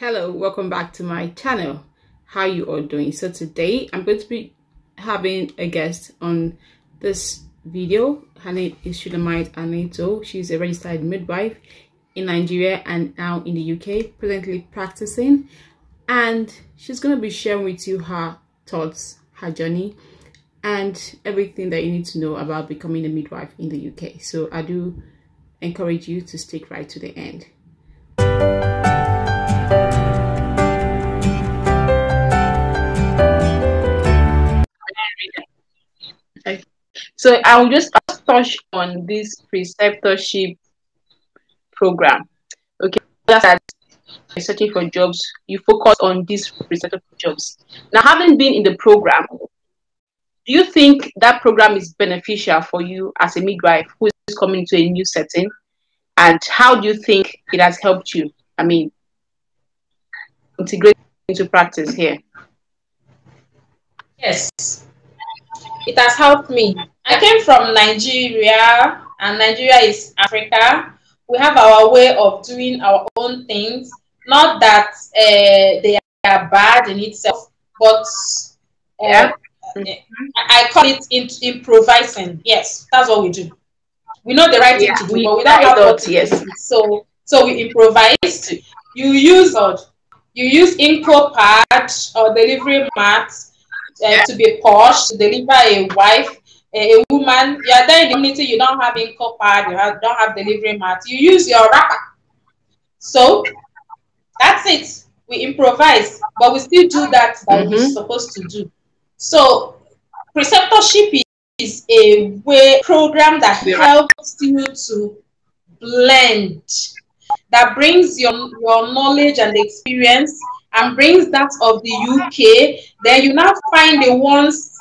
Hello, welcome back to my channel. How you all doing? So today I'm going to be having a guest on this video. Her name is Shulamite Aneto. She's a registered midwife in Nigeria and now in the UK, presently practicing, and she's going to be sharing with you her thoughts, her journey, and everything that you need to know about becoming a midwife in the UK. So I do encourage you to stick right to the end. Okay. So I will just touch on this preceptorship program. Okay, that's that you're searching for jobs, you focus on these preceptorship jobs. Now, having been in the program, do you think that program is beneficial for you as a midwife who is coming to a new setting? And how do you think it has helped you? I mean, integrate into practice here. Yes, it has helped me. I came from Nigeria, and Nigeria is Africa. We have our way of doing our own things. Not that they are bad in itself, but I call it improvising. Yes, that's what we do. We know the right thing to do, but we don't have what to do. So we improvise. You use inco pad or delivery mat to be posh, to deliver a wife, a woman. You are there in the community, you don't have inco pad, don't have delivery mat. You use your wrapper. So that's it. We improvise, but we still do that we're supposed to do. So preceptorship is a program that helps you to blend, that brings your knowledge and experience and brings that of the UK. Then you now find the ones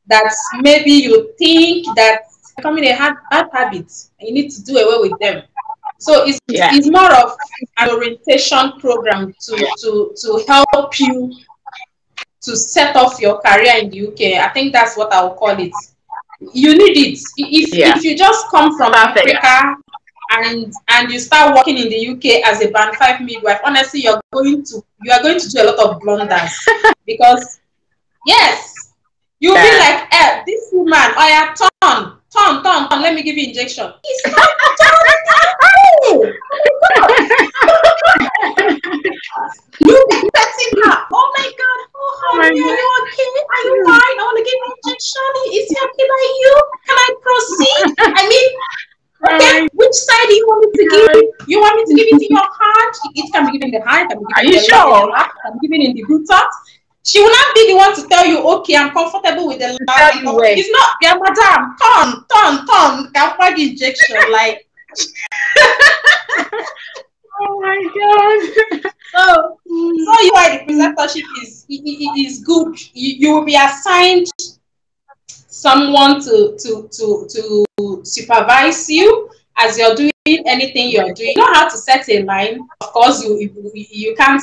that maybe you think that becoming a bad habit and you need to do away with them. So it's more of an orientation program to help you to set off your career in the UK. I think that's what I'll call it. You need it. If you just come from Africa and you start working in the UK as a band 5 midwife, honestly, you are going to do a lot of blunders because you'll be like, this woman, turn, let me give you injection. It's not you'll be petting her. Oh my God, honey, are you okay? Are you fine? I want to give you injection. Is it okay by you? Can I proceed? I mean, okay, which side do you want me to give? You want me to give it in your hand? It can be given in the hand, it can be given in the lap, it can be given in the buttocks. She will not be the one to tell you, okay, I'm comfortable with the lap. It's not, yeah, madam, turn, can injection, like. Oh my God. So you why the preceptorship is good. You will be assigned someone to supervise you as you're doing anything you're doing. You know how to set a line. Of course, you can't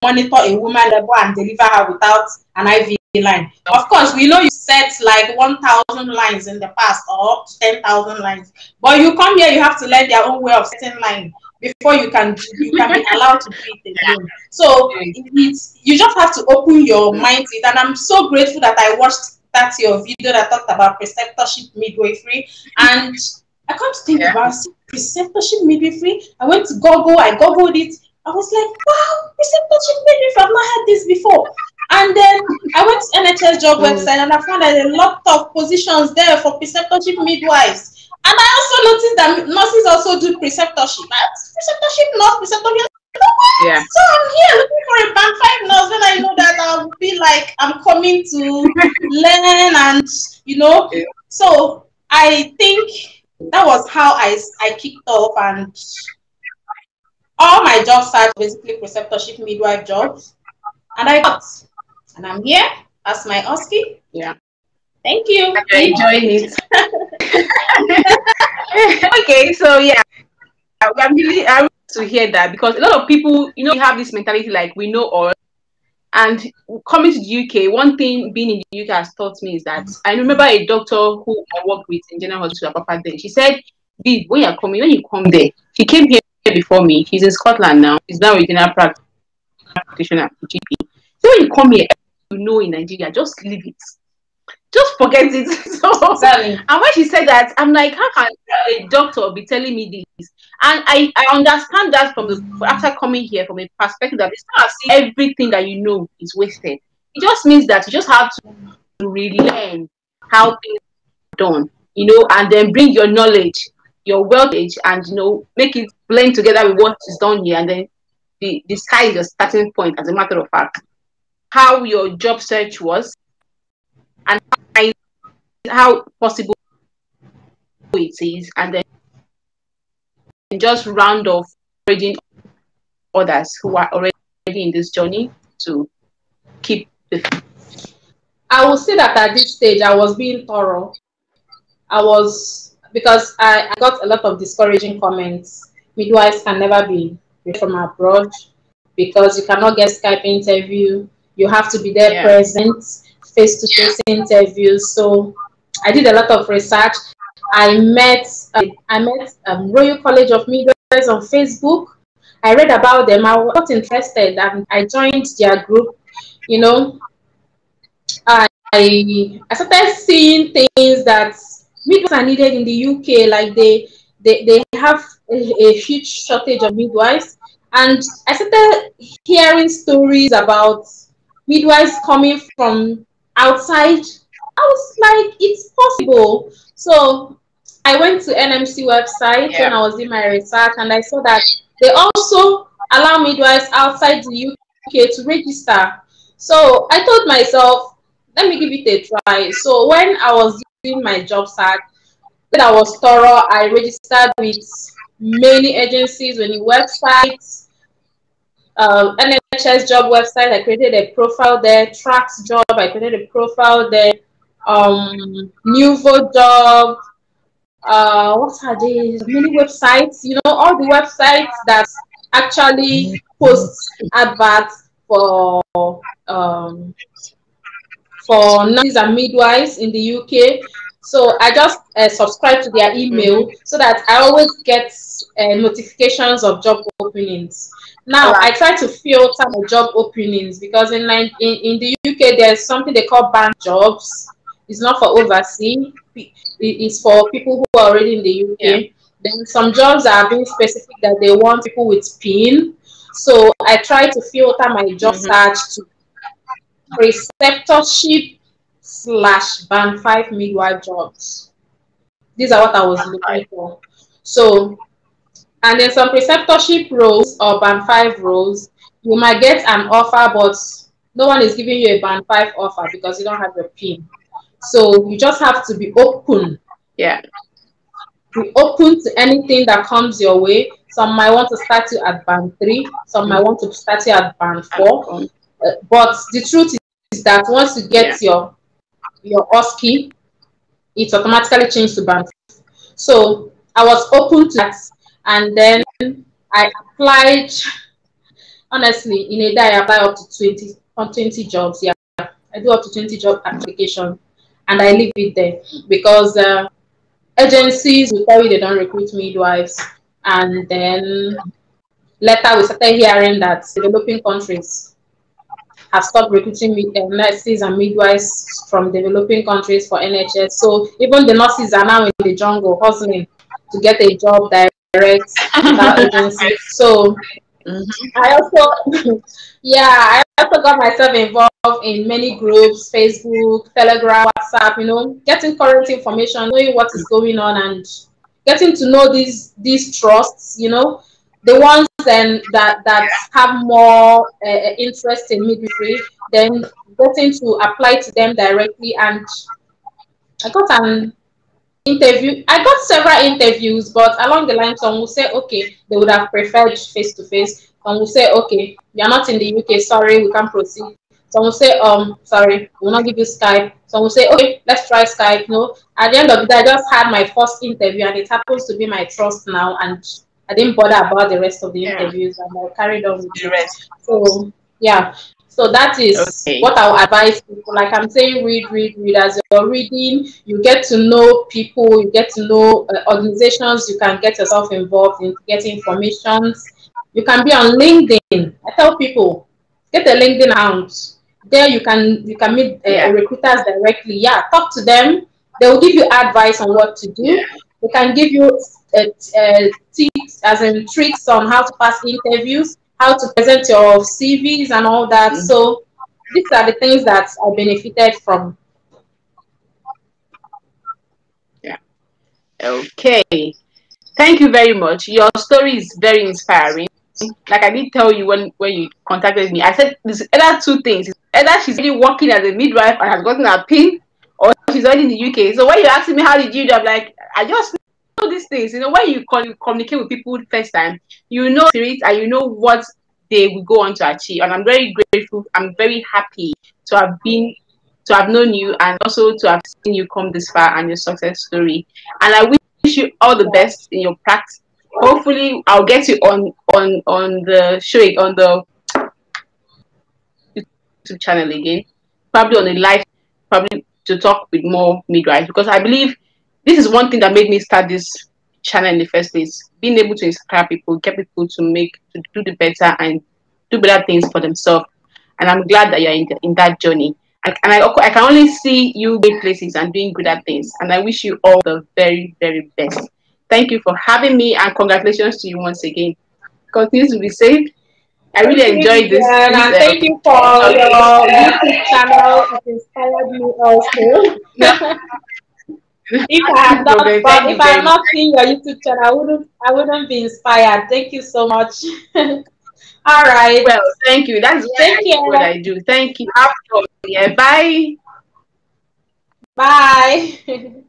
monitor a woman level and deliver her without an IV line. Of course, we know you set like 1,000 lines in the past or up to 10,000 lines. But you come here, you have to learn their own way of setting line before you can be allowed to do it alone. So you just have to open your mind to it. And I'm so grateful that I watched your video that talked about preceptorship midwifery, and I can't think about preceptorship midwifery. I went to Google, I googled it. I was like, wow, preceptorship midwifery, I've not had this before. And then I went to NHS job website and I found that a lot of positions there for preceptorship midwives. And I also noticed that nurses also do preceptorship. Preceptorship nurse, preceptorship. Yeah. So I'm here looking for a band 5 nurse, and I know that I'll be like, I'm coming to learn, and So I think that was how I kicked off, and all my jobs are basically preceptorship midwife jobs, and I'm here. That's my OSCE. Yeah. Thank you. I'm enjoying it. Okay, so I'm really to hear that, because a lot of people, we have this mentality like we know all. And coming to the UK, one thing being in the UK has taught me is that I remember a doctor who I worked with in General Hospital Papa then. She said, "Viv, when you come there, he came here before me. He's in Scotland now. He's now in general practice. practitioner, GP. So when you come here, you know in Nigeria, just leave it. Just forget it. So, Exactly. and when she said that, I'm like, how can a doctor be telling me this? And I understand that from the after coming here from a perspective that it's not as if everything that you know is wasted. It just means that you just have to relearn how things are done, you know, and then bring your knowledge, your wealth, and you know, make it blend together with what is done here, and then the sky is your starting point. As a matter of fact, how your job search was, and how possible it is, and then just round off encouraging others who are already in this journey to keep the. I will say that at this stage I was being thorough. Because I got a lot of discouraging comments. Midwives can never be from abroad because you cannot get Skype interview. You have to be there present, face-to-face interviews. So I did a lot of research. I met Royal College of Midwives on Facebook. I read about them. I got interested and I joined their group. You know, I started seeing things that midwives are needed in the UK. Like they have a huge shortage of midwives, and I started hearing stories about midwives coming from outside. I was like, it's possible. So I went to NMC website when I was doing my research, and I saw that they also allow midwives outside the UK to register. So I told myself, let me give it a try. So when I was doing my job search, I was thorough. I registered with many agencies, many websites, NHS job website. I created a profile there. Tracks job, I created a profile there. Nuvo job. What are these? Many websites. You know, all the websites that actually post adverts for nurses and midwives in the UK. So I just subscribe to their email so that I always get notifications of job openings. Now I try to filter my job openings because in the UK there's something they call bank jobs. It's not for overseas. It's for people who are already in the UK. Then some jobs are being specific that they want people with PIN. So I try to filter my job search to preceptorship / band 5 midwife jobs. These are what I was looking for. So, and then some preceptorship roles or band 5 roles, you might get an offer, but no one is giving you a band 5 offer because you don't have your PIN. So you just have to be open. Be open to anything that comes your way. Some might want to start you at band 3. Some might want to start you at band 4. But the truth is that once you get your OSCE, it's automatically changed to band 5. So I was open to that, and then I applied. Honestly, in a day I apply up to 20 jobs. Yeah, I do up to 20 job application, and I leave it there because agencies will tell you they don't recruit midwives, and then later we started hearing that developing countries have stopped recruiting nurses and midwives from developing countries for NHS. So even the nurses are now in the jungle hustling to get a job direct without agency. So I also, I also got myself involved in many groups, Facebook, Telegram, WhatsApp, you know, getting current information, knowing what is going on, and getting to know these trusts, you know, the ones then that have more interest in midwifery, then getting to apply to them directly. And I got an interview. I got several interviews, but along the line, some will say, okay, they would have preferred face-to-face. Some will say, okay, you're not in the UK, sorry, we can't proceed. Some will say, sorry, we'll not give you Skype. Some will say, okay, let's try Skype. No, at the end of the day, I just had my first interview, and it happens to be my trust now, and I didn't bother about the rest of the interviews, and I carried on with the rest. So yeah, so that is what I would advise people. Like I'm saying, read. As you're reading, you get to know people, you get to know organizations. You can get yourself involved in getting information. You can be on LinkedIn. I tell people, Get a LinkedIn account. There you can meet recruiters directly. Yeah, talk to them. They will give you advice on what to do. Yeah. They can give you tips, as in tricks on how to pass interviews, how to present your CVs and all that. So these are the things that I benefited from. Yeah. Okay. Thank you very much. Your story is very inspiring. Like I did tell you when you contacted me, I said there's either two things. Either she's really working as a midwife and has gotten a pin, or she's already in the UK. So when you're asking me how did you do, I'm like, I just know these things. You know, when you communicate with people first time, you know it and you know what they will go on to achieve. And I'm very grateful. I'm very happy to have known you and also to have seen you come this far and your success story. And I wish you all the best in your practice. Hopefully I'll get you on the show, on the YouTube channel again, probably on a live, probably to talk with more midwives, because I believe this is one thing that made me start this channel in the first place, being able to inspire people, get people to do the better and do better things for themselves. And I'm glad that you're in that journey. I can only see you great places and doing good at things. And I wish you all the very, very best. Thank you for having me, and congratulations to you once again. Continue to be safe. I really enjoyed this. And thank you for your YouTube channel. It inspired me also. If I had not seen your YouTube channel, I wouldn't be inspired. Thank you so much. All right. Well, thank you. That's what I do. Thank you. Yeah, bye. Bye.